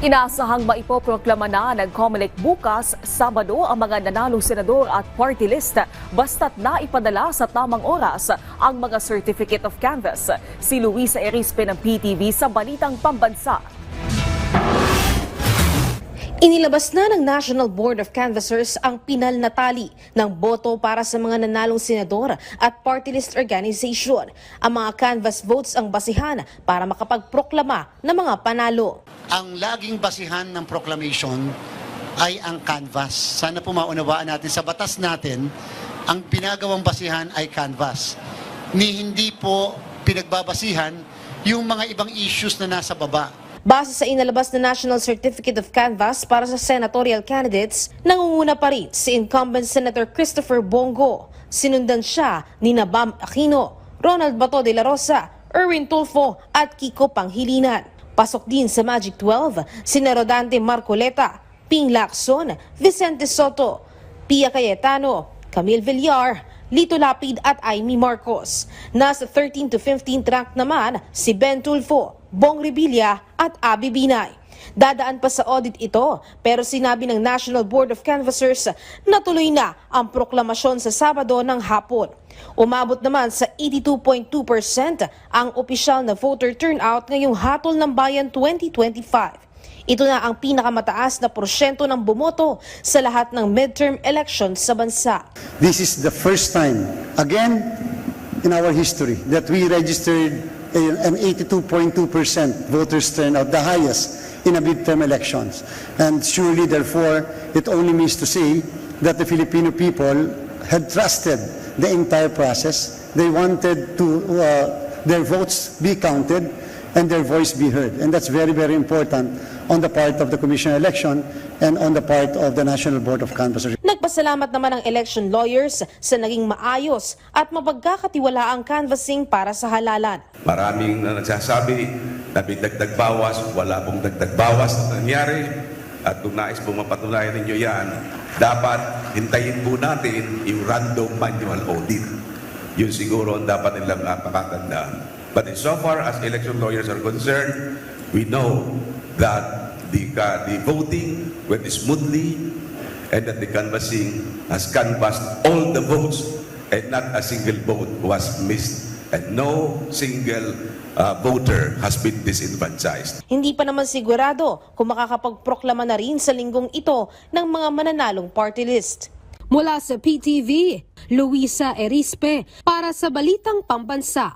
Inaasahang maipoproklama na ng COMELEC bukas, Sabado, ang mga nanalong senador at party list basta't naipadala sa tamang oras ang mga Certificate of Canvass. Si Luisa Erispe ng PTV sa Balitang Pambansa. Inilabas na ng National Board of Canvassers ang pinal na tali ng boto para sa mga nanalong senador at party list organization. Ang mga canvass votes ang basihan para makapagproklama ng mga panalo. Ang laging basihan ng proclamation ay ang canvass. Sana po maunawaan natin sa batas natin, ang pinagawang basihan ay canvass. Hindi po pinagbabasihan yung mga ibang issues na nasa baba. Base sa inalabas na National Certificate of Canvass para sa senatorial candidates, nangunguna pa rin si incumbent Senator Christopher Bongo. Sinundan siya ni Bam Aquino, Ronald Bato de la Rosa, Erwin Tulfo at Kiko Panghilinan. Pasok din sa Magic 12 sina Rodante Marcoleta, Ping Lacson, Vicente Soto, Pia Cayetano, Camille Villar, Lito Lapid at Amy Marcos. Nasa 13 to 15th rank naman si Ben Tulfo, Bong Revilla at Abby Binay. Dadaan pa sa audit ito pero sinabi ng National Board of Canvassers na tuloy na ang proklamasyon sa Sabado ng hapon. Umabot naman sa 82.2% ang opisyal na voter turnout ngayong Hatol ng Bayan 2025. Ito na ang pinakamataas na porsyento ng bumoto sa lahat ng midterm elections sa bansa. This is the first time, again, in our history, that we registered an 82.2% voters turnout, the highest in a midterm elections. And surely, therefore, it only means to say that the Filipino people had trusted the entire process. They wanted to their votes be counted and their voice be heard. And that's very, very important on the part of the Commission on Election and on the part of the National Board of Canvassers. Nagpasalamat naman ang election lawyers sa naging maayos at mapagkakatiwalaang canvassing para sa halalan. Maraming na nagsasabi na may dagdag bawas, wala pong dagdag bawas na nangyari. At kung nais pong mapatunayan ninyo yan, dapat hintayin po natin yung random manual audit. Yun siguro ang dapat nilang pakatandaan. But so far as election lawyers are concerned, we know that the voting went smoothly and that the canvassing has canvassed all the votes and not a single vote was missed and no single voter has been disenfranchised. Hindi pa naman sigurado kung makakapagproklama na rin sa linggong ito ng mga mananalong party list. Mula sa PTV, Luisa Erispe para sa Balitang Pambansa.